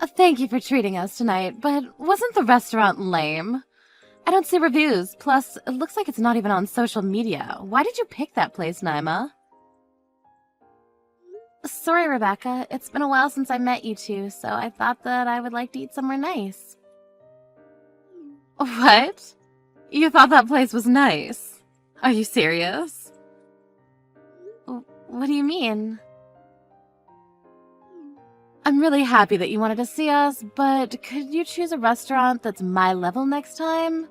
Thank you for treating us tonight, but wasn't the restaurant lame? I don't see reviews, plus it looks like it's not even on social media. Why did you pick that place, Naima? Sorry, Rebecca. It's been a while since I met you two, so I thought that I would like to eat somewhere nice. What? You thought that place was nice? Are you serious? What do you mean? I'm really happy that you wanted to see us, but could you choose a restaurant that's my level next time?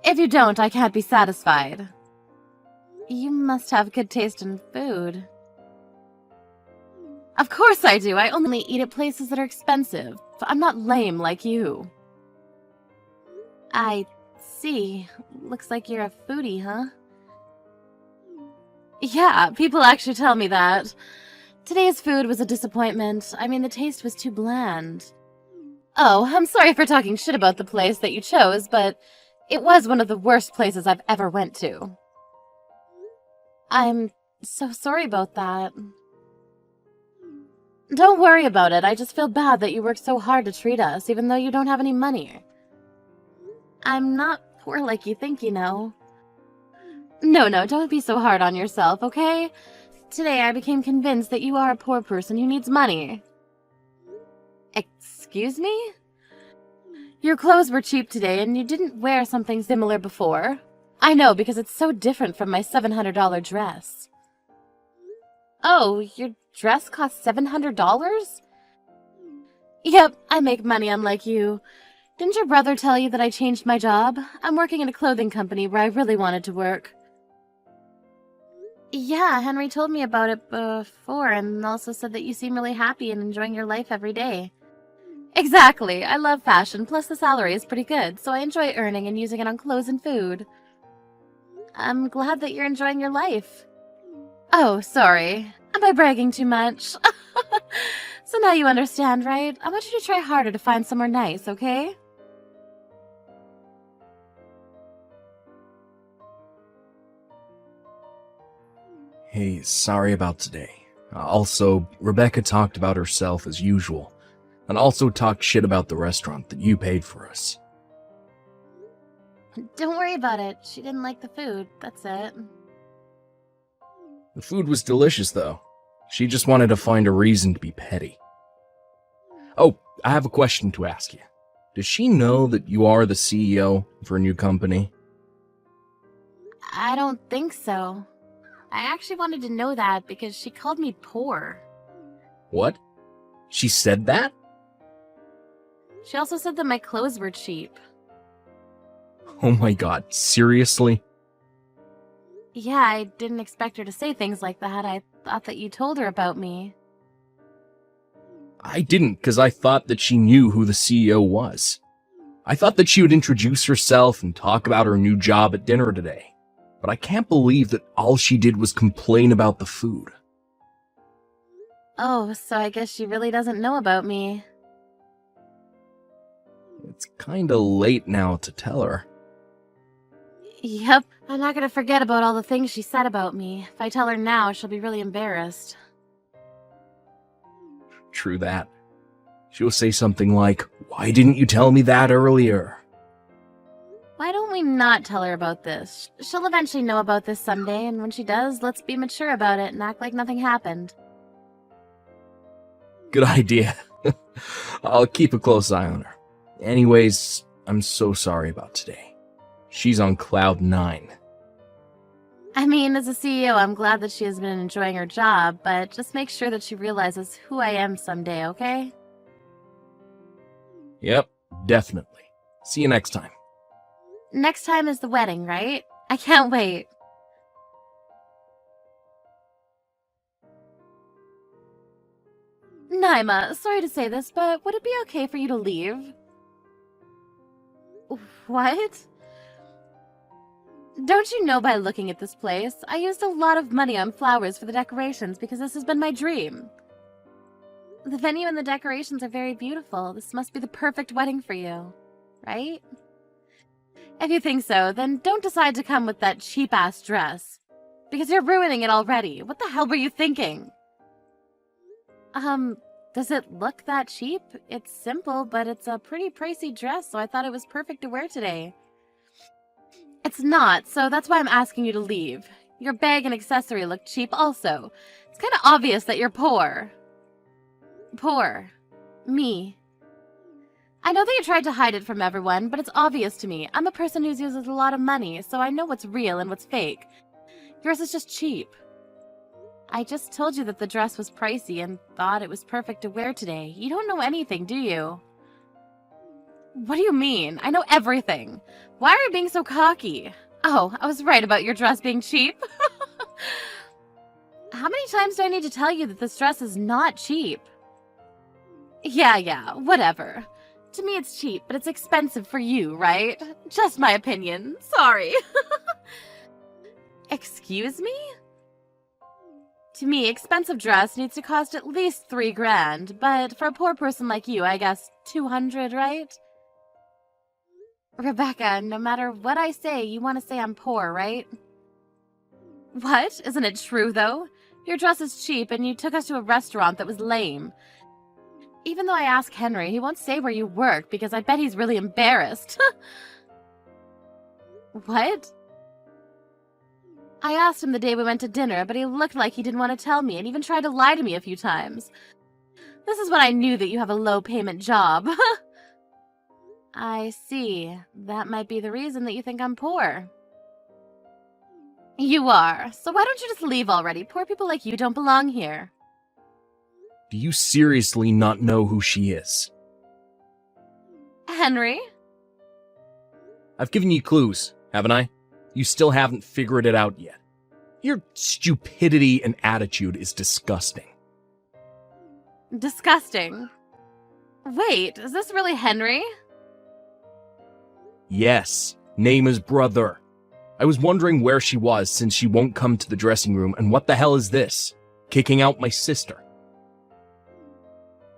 If you don't, I can't be satisfied. You must have good taste in food. Of course I do. I only eat at places that are expensive. I'm not lame like you. I see. Looks like you're a foodie, huh? Yeah, people actually tell me that. Today's food was a disappointment. I mean, the taste was too bland. Oh, I'm sorry for talking shit about the place that you chose, but it was one of the worst places I've ever went to. I'm so sorry about that. Don't worry about it. I just feel bad that you worked so hard to treat us, even though you don't have any money. I'm not poor like you think, you know. No, don't be so hard on yourself, okay? Today I became convinced that you are a poor person who needs money. Excuse me? Your clothes were cheap today and you didn't wear something similar before. I know, because it's so different from my $700 dress. Oh, your dress cost $700? Yep, I make money unlike you. Didn't your brother tell you that I changed my job? I'm working in a clothing company where I really wanted to work. Yeah, Henry told me about it before and also said that you seem really happy and enjoying your life every day. Exactly. I love fashion, plus the salary is pretty good, so I enjoy earning and using it on clothes and food. I'm glad that you're enjoying your life. Oh, sorry. Am I bragging too much? So now you understand, right? I want you to try harder to find somewhere nice, okay? Hey, sorry about today. Also, Rebecca talked about herself as usual, and also talked shit about the restaurant that you paid for us. Don't worry about it. She didn't like the food. That's it. The food was delicious, though. She just wanted to find a reason to be petty. Oh, I have a question to ask you. Does she know that you are the CEO for a new company? I don't think so. I actually wanted to know that because she called me poor. What? She said that? She also said that my clothes were cheap. Oh my god, seriously? Yeah, I didn't expect her to say things like that. I thought that you told her about me. I didn't, because I thought that she knew who the CEO was. I thought that she would introduce herself and talk about her new job at dinner today. But I can't believe that all she did was complain about the food. Oh, so I guess she really doesn't know about me. It's kinda late now to tell her. Yep, I'm not gonna forget about all the things she said about me. If I tell her now, she'll be really embarrassed. True that. She'll say something like, "Why didn't you tell me that earlier?" Why don't we not tell her about this? She'll eventually know about this someday, and when she does, let's be mature about it and act like nothing happened. Good idea. I'll keep a close eye on her. Anyways, I'm so sorry about today. She's on cloud 9. I mean, as a CEO, I'm glad that she has been enjoying her job, but just make sure that she realizes who I am someday, okay? Yep, definitely. See you next time. Next time is the wedding, right? I can't wait. Naima, sorry to say this, but would it be okay for you to leave? What? Don't you know by looking at this place, I used a lot of money on flowers for the decorations because this has been my dream. The venue and the decorations are very beautiful. This must be the perfect wedding for you, right? If you think so, then don't decide to come with that cheap-ass dress. Because you're ruining it already. What the hell were you thinking? Does it look that cheap? It's simple, but it's a pretty pricey dress, so I thought it was perfect to wear today. It's not, so that's why I'm asking you to leave. Your bag and accessory look cheap also. It's kind of obvious that you're poor. Poor. Me. I know that you tried to hide it from everyone, but it's obvious to me. I'm a person who uses a lot of money, so I know what's real and what's fake. Yours is just cheap. I just told you that the dress was pricey and thought it was perfect to wear today. You don't know anything, do you? What do you mean? I know everything. Why are you being so cocky? Oh, I was right about your dress being cheap. How many times do I need to tell you that this dress is not cheap? Yeah, whatever. To me it's cheap, but it's expensive for you, right? Just my opinion. Sorry. Excuse me? To me, expensive dress needs to cost at least $3,000, but for a poor person like you, I guess 200, right? Rebecca, no matter what I say, you want to say I'm poor, right? What? Isn't it true, though? Your dress is cheap, and you took us to a restaurant that was lame. Even though I ask Henry, he won't say where you work, because I bet he's really embarrassed. What? I asked him the day we went to dinner, but he looked like he didn't want to tell me, and even tried to lie to me a few times. This is when I knew that you have a low-payment job. I see. That might be the reason that you think I'm poor. You are. So why don't you just leave already? Poor people like you don't belong here. Do you seriously not know who she is? Henry? I've given you clues, haven't I? You still haven't figured it out yet. Your stupidity and attitude is disgusting. Disgusting. Wait, is this really Henry? Yes, name is Brother. I was wondering where she was since she won't come to the dressing room, and what the hell is this? Kicking out my sister.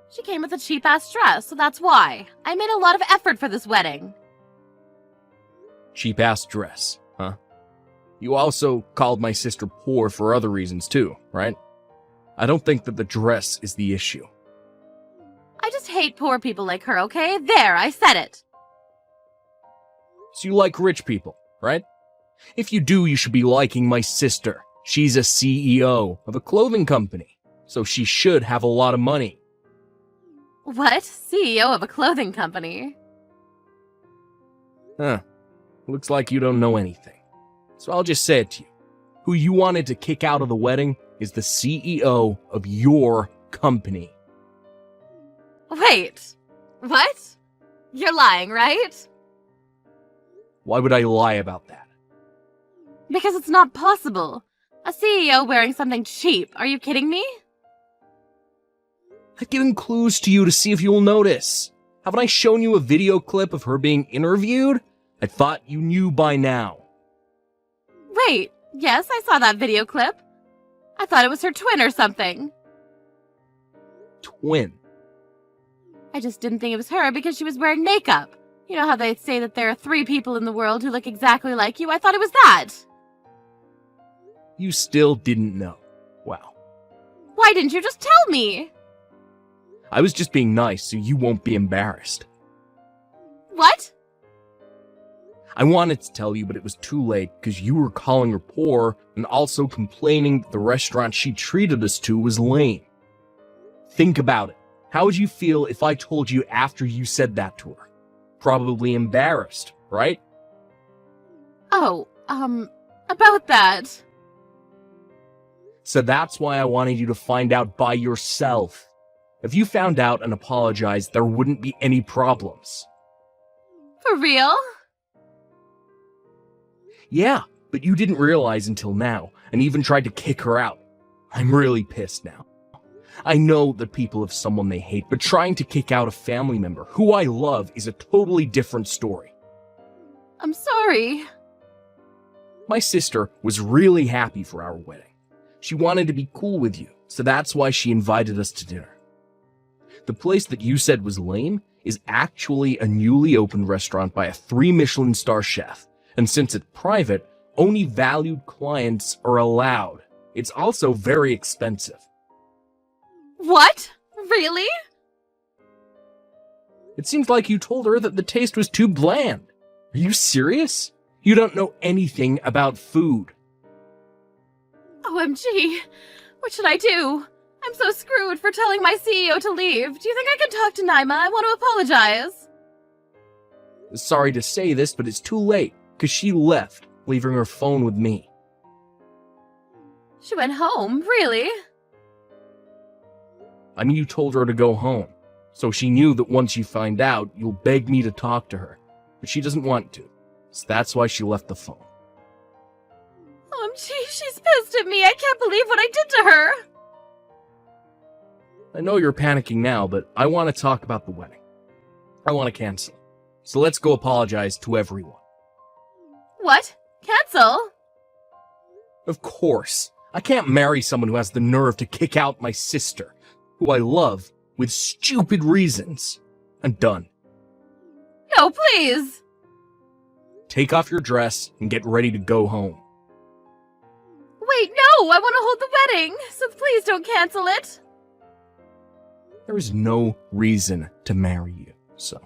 She came with a cheap-ass dress, so that's why. I made a lot of effort for this wedding. Cheap-ass dress, huh? You also called my sister poor for other reasons too, right? I don't think that the dress is the issue. I just hate poor people like her, okay? There, I said it. So you like rich people, right? If you do, you should be liking my sister. She's a CEO of a clothing company, so she should have a lot of money. What? CEO of a clothing company? Huh. Looks like you don't know anything. So I'll just say it to you. Who you wanted to kick out of the wedding is the CEO of your company. Wait. What? You're lying, right? Why would I lie about that? Because it's not possible. A CEO wearing something cheap. Are you kidding me? I've given clues to you to see if you'll notice. Haven't I shown you a video clip of her being interviewed? I thought you knew by now. Wait, yes, I saw that video clip. I thought it was her twin or something. Twin? I just didn't think it was her because she was wearing makeup. You know how they say that there are 3 people in the world who look exactly like you? I thought it was that. You still didn't know. Wow. Why didn't you just tell me? I was just being nice so you won't be embarrassed. What? I wanted to tell you, but it was too late because you were calling her poor and also complaining that the restaurant she treated us to was lame. Think about it. How would you feel if I told you after you said that to her? Probably embarrassed, right? Oh, about that. So that's why I wanted you to find out by yourself. If you found out and apologized, there wouldn't be any problems. For real? Yeah, but you didn't realize until now, and even tried to kick her out. I'm really pissed now. I know that people have someone they hate, but trying to kick out a family member who I love is a totally different story. I'm sorry. My sister was really happy for our wedding. She wanted to be cool with you, so that's why she invited us to dinner. The place that you said was lame is actually a newly opened restaurant by a 3 Michelin star chef, and since it's private, only valued clients are allowed. It's also very expensive. What? Really? It seems like you told her that the taste was too bland. Are you serious? You don't know anything about food. OMG. What should I do? I'm so screwed for telling my CEO to leave. Do you think I can talk to Naima? I want to apologize. Sorry to say this, but it's too late, because she left, leaving her phone with me. She went home? Really? I mean, you told her to go home, so she knew that once you find out, you'll beg me to talk to her, but she doesn't want to, so that's why she left the phone. OMG, she's pissed at me. I can't believe what I did to her. I know you're panicking now, but I want to talk about the wedding. I want to cancel it. So let's go apologize to everyone. What? Cancel? Of course. I can't marry someone who has the nerve to kick out my sister, who I love, with stupid reasons. I'm done. No, please. Take off your dress and get ready to go home. Wait, no, I want to hold the wedding, so please don't cancel it. There is no reason to marry you, so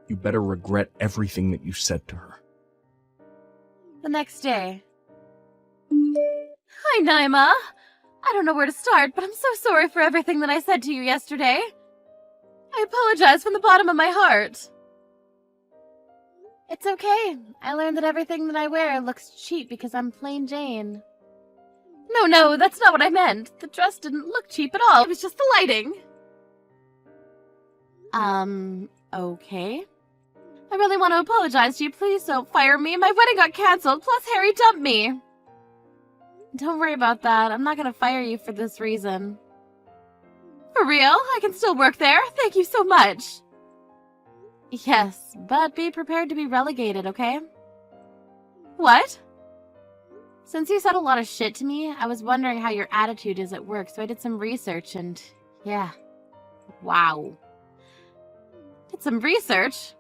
you better regret everything that you said to her. The next day. Hi, Naima. I don't know where to start, but I'm so sorry for everything that I said to you yesterday. I apologize from the bottom of my heart. It's okay. I learned that everything that I wear looks cheap because I'm plain Jane. No, that's not what I meant. The dress didn't look cheap at all. It was just the lighting. Okay. I really want to apologize to you. Please don't fire me. My wedding got canceled, plus Harry dumped me. Don't worry about that. I'm not gonna fire you for this reason. For real? I can still work there. Thank you so much. Yes, but be prepared to be relegated, okay? What? Since you said a lot of shit to me, I was wondering how your attitude is at work, so I did some research and... yeah. Wow. Did some research?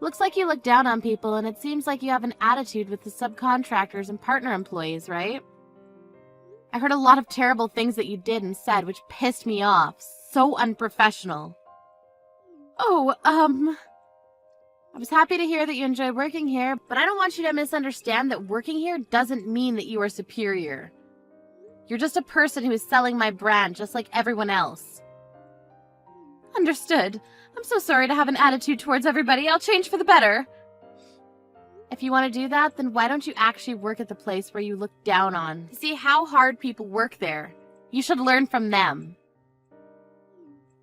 Looks like you look down on people, and it seems like you have an attitude with the subcontractors and partner employees, right? I heard a lot of terrible things that you did and said, which pissed me off. So unprofessional. Oh, I was happy to hear that you enjoy working here, but I don't want you to misunderstand that working here doesn't mean that you are superior. You're just a person who is selling my brand, just like everyone else. Understood. I'm so sorry to have an attitude towards everybody. I'll change for the better. If you want to do that, then why don't you actually work at the place where you look down on? See how hard people work there. You should learn from them.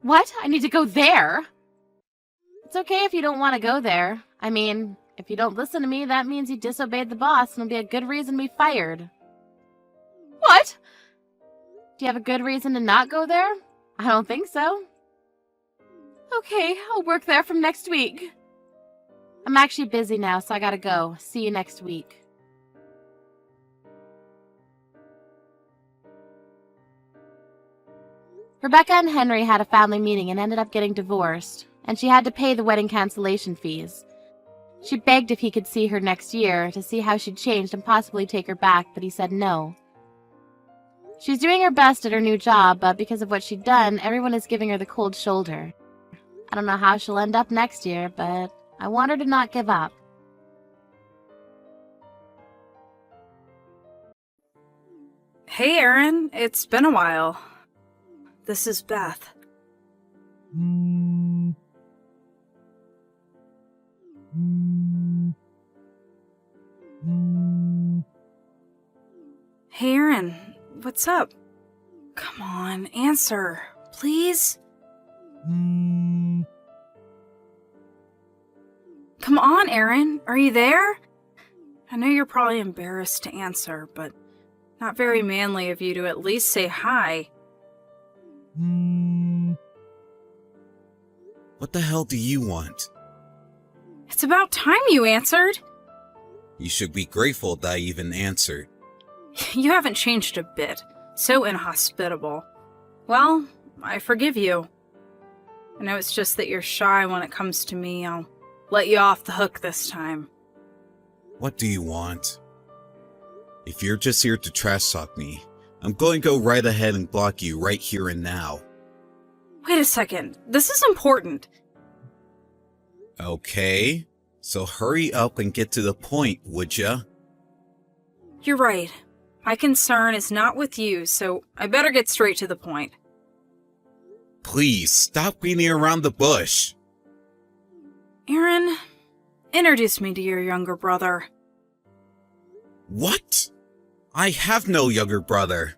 What? I need to go there? It's okay if you don't want to go there. I mean, if you don't listen to me, that means you disobeyed the boss and it'll be a good reason to be fired. What? Do you have a good reason to not go there? I don't think so. Okay, I'll work there from next week. I'm actually busy now, so I gotta go. See you next week. Rebecca and Henry had a family meeting and ended up getting divorced, and she had to pay the wedding cancellation fees. She begged if he could see her next year to see how she'd changed and possibly take her back, but he said no. She's doing her best at her new job, but because of what she'd done, everyone is giving her the cold shoulder. I don't know how she'll end up next year, but I want her to not give up. Hey, Aaron. It's been a while. This is Beth. Hey, Aaron. What's up? Come on, answer. Please? Come on, Aaron. Are you there? I know you're probably embarrassed to answer, but not very manly of you to at least say hi. What the hell do you want? It's about time you answered. You should be grateful that I even answered. You haven't changed a bit. So inhospitable. Well, I forgive you. I know it's just that you're shy when it comes to me. I'll let you off the hook this time. What do you want? If you're just here to trash talk me, I'm going to go right ahead and block you right here and now. Wait a second. This is important. Okay, so hurry up and get to the point, would ya? You're right. My concern is not with you, so I better get straight to the point. Please, stop beating around the bush. Aaron, introduce me to your younger brother. What? I have no younger brother.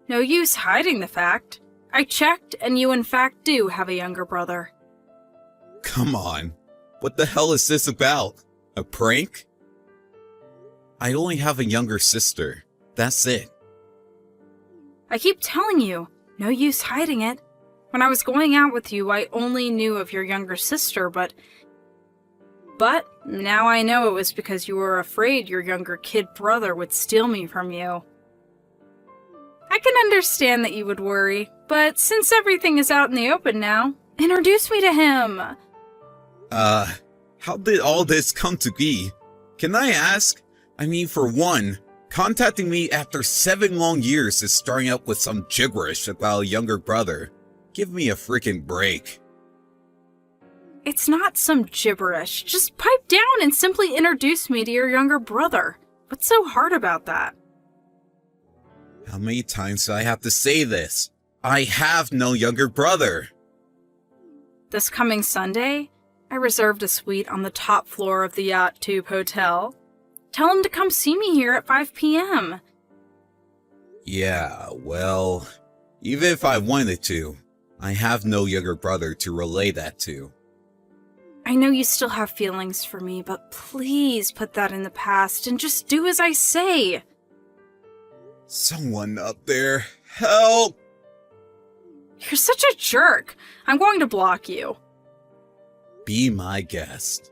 No use hiding the fact. I checked, and you in fact do have a younger brother. Come on. What the hell is this about? A prank? I only have a younger sister. That's it. I keep telling you, no use hiding it. When I was going out with you, I only knew of your younger sister, but now I know it was because you were afraid your younger kid brother would steal me from you. I can understand that you would worry, but since everything is out in the open now, introduce me to him. How did all this come to be? Can I ask? I mean, for one, contacting me after 7 long years is starting up with some gibberish about a younger brother. Give me a freaking break. It's not some gibberish. Just pipe down and simply introduce me to your younger brother. What's so hard about that? How many times do I have to say this? I have no younger brother. This coming Sunday, I reserved a suite on the top floor of the Yacht Tube Hotel. Tell him to come see me here at 5 p.m. Yeah, well, even if I wanted to, I have no younger brother to relay that to. I know you still have feelings for me, but please put that in the past and just do as I say. Someone up there, help! You're such a jerk. I'm going to block you. Be my guest.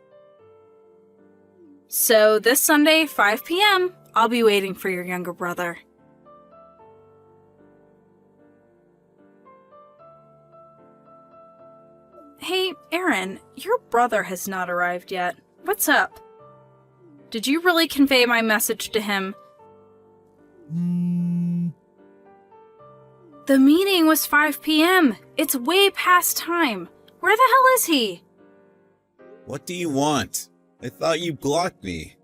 So this Sunday, 5 p.m., I'll be waiting for your younger brother. Hey, Aaron, your brother has not arrived yet. What's up? Did you really convey my message to him? The meeting was 5 p.m. It's way past time. Where the hell is he? What do you want? I thought you blocked me.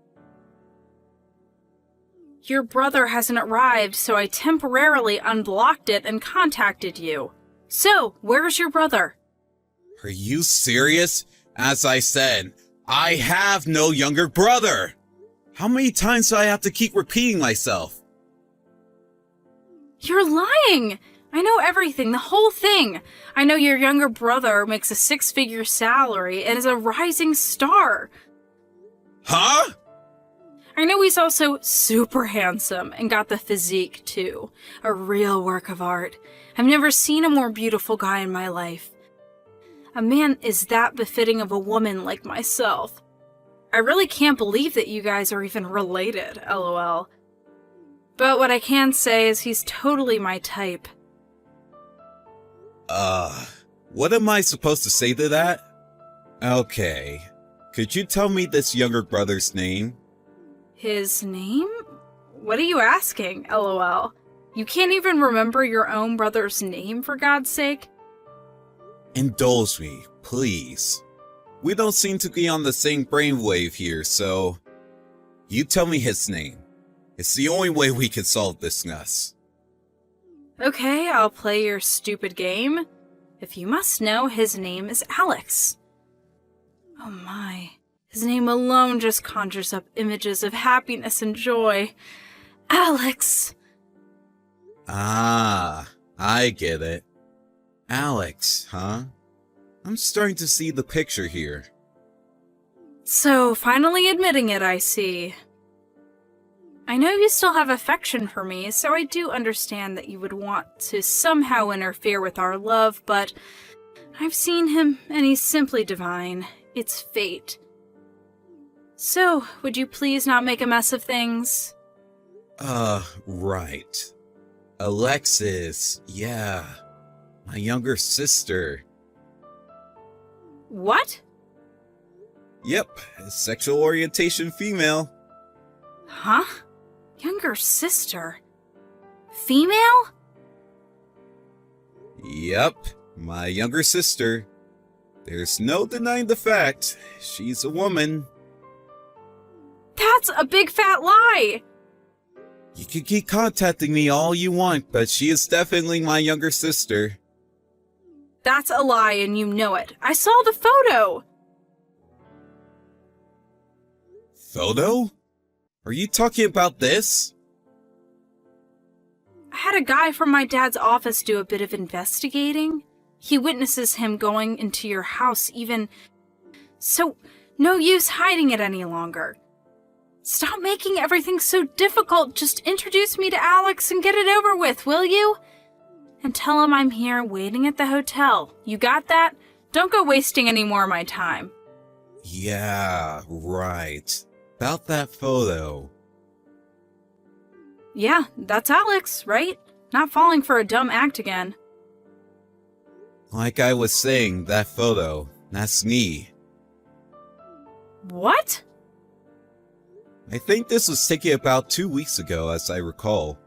Your brother hasn't arrived, so I temporarily unblocked it and contacted you. So, where's your brother? Are you serious? As I said, I have no younger brother! How many times do I have to keep repeating myself? You're lying! I know everything, the whole thing. I know your younger brother makes a 6-figure salary and is a rising star. Huh? I know he's also super handsome and got the physique too. A real work of art. I've never seen a more beautiful guy in my life. A man is that befitting of a woman like myself. I really can't believe that you guys are even related, lol. But what I can say is he's totally my type. What am I supposed to say to that? Okay. Could you tell me this younger brother's name? His name? What are you asking, lol? You can't even remember your own brother's name, for God's sake? Indulge me, please. We don't seem to be on the same brainwave here, so... You tell me his name. It's the only way we can solve this mess. Okay, I'll play your stupid game. If you must know, his name is Alex. Oh my. His name alone just conjures up images of happiness and joy. Alex! Ah, I get it. Alex, huh? I'm starting to see the picture here. So, finally admitting it, I see. I know you still have affection for me, so I do understand that you would want to somehow interfere with our love, but I've seen him, and he's simply divine. It's fate. So, would you please not make a mess of things? Right. Alexis, yeah. My younger sister. What? Yep, sexual orientation female. Huh? Younger sister? Female? Yep, my younger sister. There's no denying the fact. She's a woman. That's a big fat lie! You can keep contacting me all you want, but she is definitely my younger sister. That's a lie and you know it. I saw the photo! Photo? Are you talking about this? I had a guy from my dad's office do a bit of investigating. He witnesses him going into your house even... So, no use hiding it any longer. Stop making everything so difficult. Just introduce me to Alex and get it over with, will you? And tell him I'm here waiting at the hotel. You got that? Don't go wasting any more of my time. Yeah, right. About that photo. Yeah, that's Alex, right? Not falling for a dumb act again. Like I was saying, that photo, that's me. What? I think this was taken about 2 weeks ago, as I recall.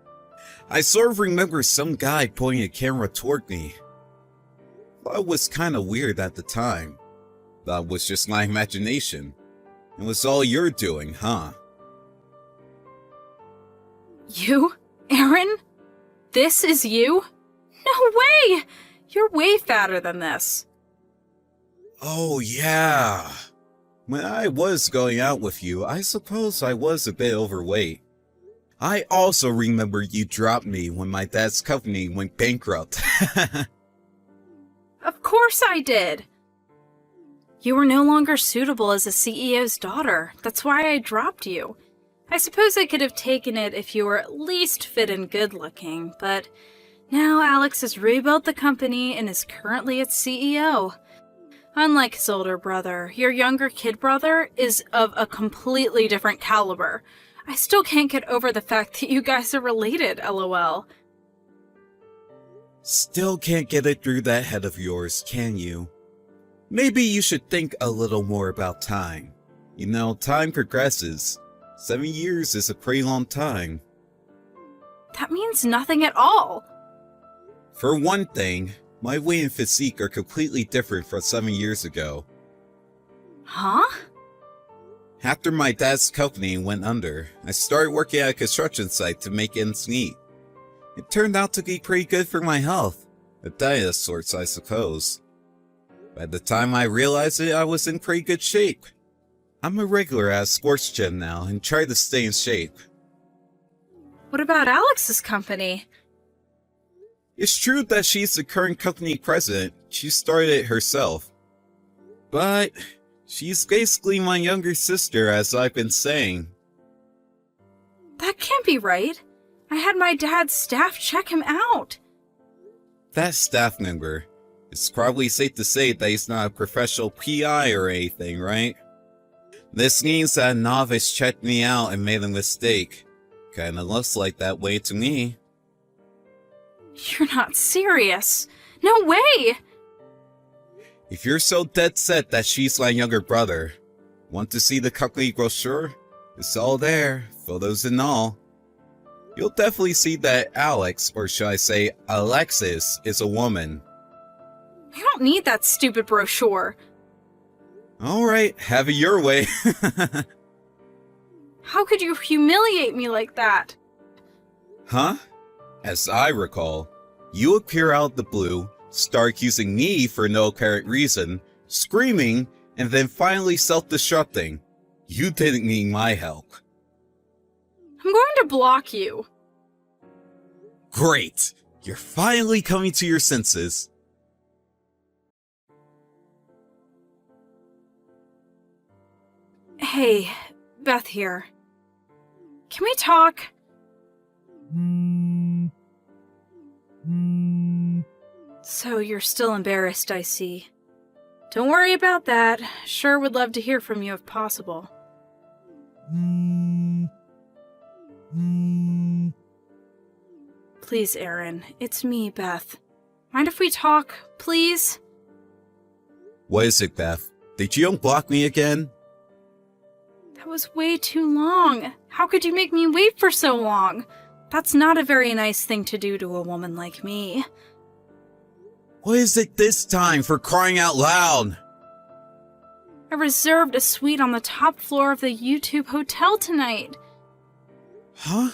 I sort of remember some guy pointing a camera toward me. Thought it was kinda weird at the time. Thought it was just my imagination. It was all you're doing, huh? You? Aaron? This is you? No way! You're way fatter than this. Oh yeah. When I was going out with you, I suppose I was a bit overweight. I also remember you dropped me when my dad's company went bankrupt. Of course I did. You were no longer suitable as a CEO's daughter. That's why I dropped you. I suppose I could have taken it if you were at least fit and good looking, but now Alex has rebuilt the company and is currently its CEO. Unlike his older brother, your younger kid brother is of a completely different caliber. I still can't get over the fact that you guys are related, lol. Still can't get it through that head of yours, can you? Maybe you should think a little more about time. You know, time progresses. 7 years is a pretty long time. That means nothing at all. For one thing, my weight and physique are completely different from 7 years ago. Huh? After my dad's company went under, I started working at a construction site to make ends meet. It turned out to be pretty good for my health. A diet of sorts, I suppose. By the time I realized it, I was in pretty good shape. I'm a regular at a sports gym now and try to stay in shape. What about Alex's company? It's true that she's the current company president. She started it herself. But she's basically my younger sister, as I've been saying. That can't be right. I had my dad's staff check him out. That staff member. It's probably safe to say that he's not a professional PI or anything, right? This means that a novice checked me out and made a mistake. Kinda looks like that way to me. You're not serious. No way! If you're so dead set that she's my younger brother, want to see the company brochure? It's all there, photos and all. You'll definitely see that Alex, or should I say Alexis, is a woman. I don't need that stupid brochure. Alright, have it your way. How could you humiliate me like that? Huh? As I recall, you appear out of the blue, start accusing me for no apparent reason, screaming, and then finally self-destructing. You didn't need my help. I'm going to block you. Great! You're finally coming to your senses. Hey, Beth here. Can we talk? So you're still embarrassed, I see. Don't worry about that. Sure would love to hear from you if possible. Please, Aaron. It's me, Beth. Mind if we talk, please? What is it, Beth? Did you unblock me again? That was way too long. How could you make me wait for so long? That's not a very nice thing to do to a woman like me. What is it this time, for crying out loud? I reserved a suite on the top floor of the YouTube hotel tonight. Huh?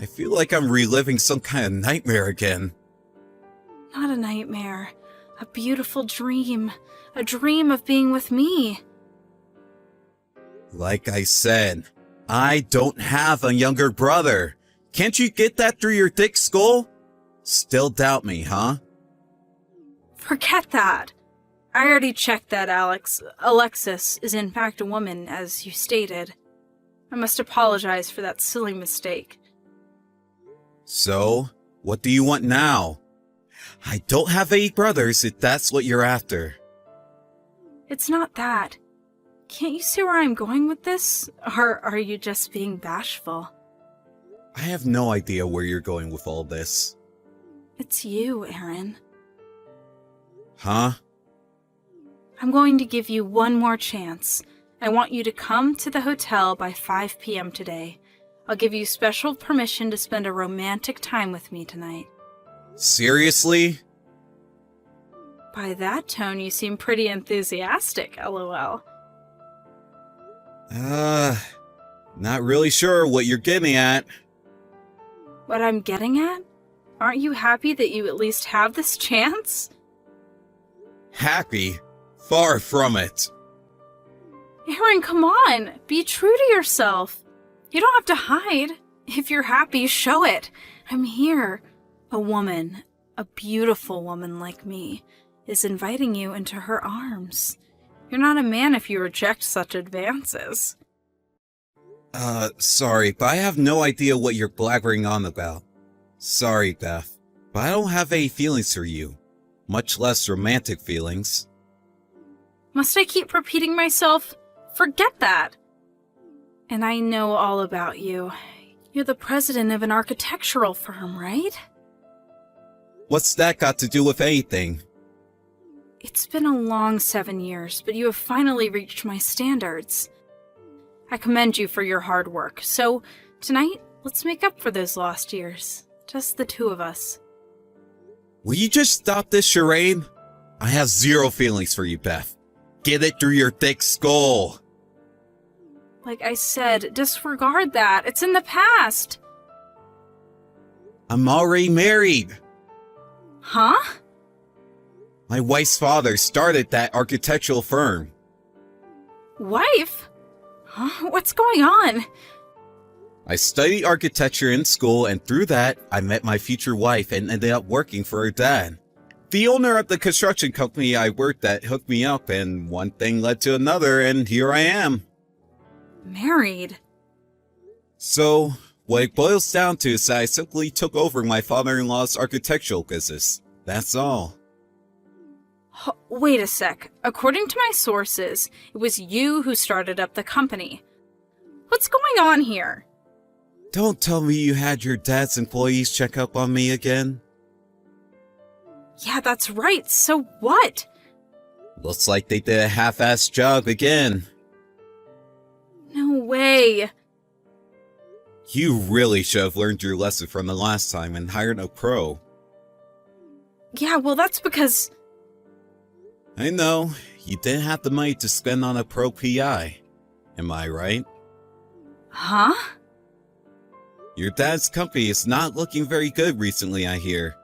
I feel like I'm reliving some kind of nightmare again. Not a nightmare. A beautiful dream. A dream of being with me. Like I said, I don't have a younger brother. Can't you get that through your thick skull? Still doubt me, huh? Forget that. I already checked that, Alex. Alexis is in fact a woman, as you stated. I must apologize for that silly mistake. So, what do you want now? I don't have any brothers if that's what you're after. It's not that. Can't you see where I'm going with this? Or are you just being bashful? I have no idea where you're going with all this. It's you, Aaron. Huh? I'm going to give you one more chance. I want you to come to the hotel by 5 p.m. today. I'll give you special permission to spend a romantic time with me tonight. Seriously? By that tone, you seem pretty enthusiastic, lol. Not really sure what you're getting at. What I'm getting at? Aren't you happy that you at least have this chance? Happy? Far from it. Aaron, come on! Be true to yourself! You don't have to hide. If you're happy, show it. I'm here. A woman, a beautiful woman like me, is inviting you into her arms. You're not a man if you reject such advances. Sorry, but I have no idea what you're blabbering on about. Sorry, Beth, but I don't have any feelings for you. Much less romantic feelings. Must I keep repeating myself? Forget that! And I know all about you. You're the president of an architectural firm, right? What's that got to do with anything? It's been a long 7 years, but you have finally reached my standards. I commend you for your hard work, so tonight, let's make up for those lost years. Just the two of us. Will you just stop this charade? I have zero feelings for you, Beth. Get it through your thick skull. Like I said, disregard that. It's in the past. I'm already married. Huh? My wife's father started that architectural firm. Wife? Huh? What's going on? I studied architecture in school, and through that, I met my future wife and ended up working for her dad. The owner of the construction company I worked at hooked me up, and one thing led to another, and here I am. Married? So, what it boils down to is that I simply took over my father-in-law's architectural business. That's all. Wait a sec. According to my sources, it was you who started up the company. What's going on here? Don't tell me you had your dad's employees check up on me again. Yeah, that's right. So what? Looks like they did a half-assed job again. No way. You really should have learned your lesson from the last time and hired a pro. Yeah, well, that's because... I know, you didn't have the money to spend on a pro PI. Am I right? Huh? Your dad's company is not looking very good recently, I hear.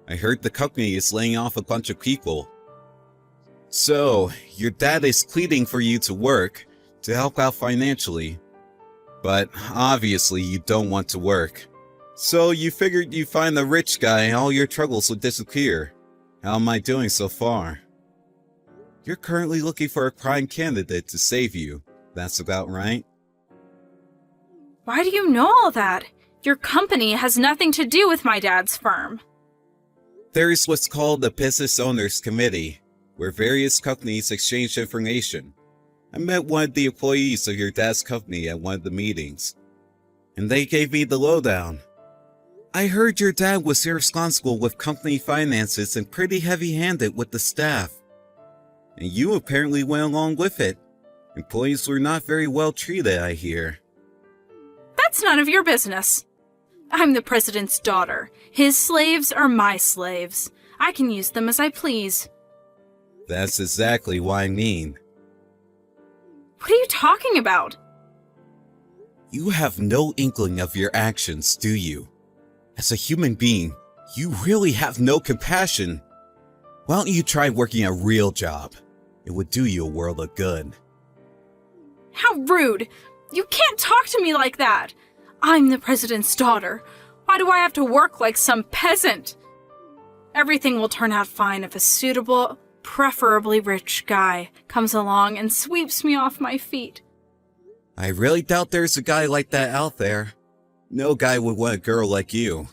I heard the company is laying off a bunch of people. So, your dad is pleading for you to work, to help out financially. But obviously you don't want to work. So you figured you'd find the rich guy and all your troubles would disappear. How am I doing so far? You're currently looking for a prime candidate to save you. That's about right. Why do you know all that? Your company has nothing to do with my dad's firm. There is what's called the Business Owners Committee, where various companies exchange information. I met one of the employees of your dad's company at one of the meetings, and they gave me the lowdown. I heard your dad was irresponsible with company finances and pretty heavy-handed with the staff. And you apparently went along with it. Employees were not very well treated, I hear. That's none of your business. I'm the president's daughter. His slaves are my slaves. I can use them as I please. That's exactly what I mean. What are you talking about? You have no inkling of your actions, do you? As a human being, you really have no compassion. Why don't you try working a real job? It would do you a world of good. How rude! You can't talk to me like that! I'm the president's daughter. Why do I have to work like some peasant? Everything will turn out fine if a suitable, preferably rich guy comes along and sweeps me off my feet. I really doubt there's a guy like that out there. No guy would want a girl like you.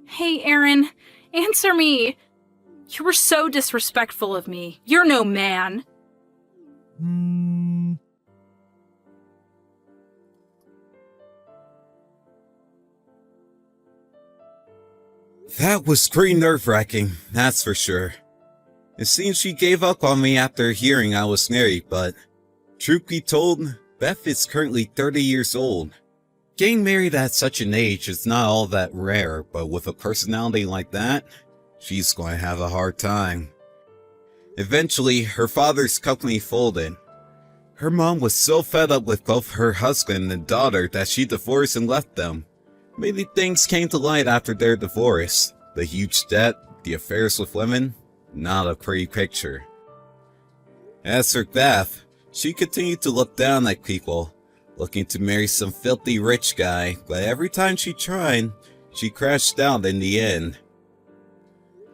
Hey, Aaron, answer me! You were so disrespectful of me. You're no man. That was pretty nerve-wracking, that's for sure. It seems she gave up on me after hearing I was married, but truth be told, Beth is currently 30 years old. Getting married at such an age is not all that rare, but with a personality like that, she's going to have a hard time. Eventually, her father's company folded. Her mom was so fed up with both her husband and daughter that she divorced and left them. Many things came to light after their divorce. The huge debt, the affairs with women, not a pretty picture. As for Beth, she continued to look down at people, looking to marry some filthy rich guy, but every time she tried, she crashed out in the end.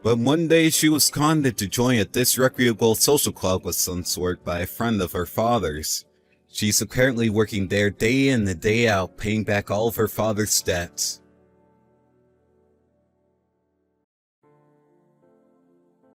But one day she was conned into joining a disreputable social club of some sort by a friend of her father's. She's apparently working there day in and day out, paying back all of her father's debts.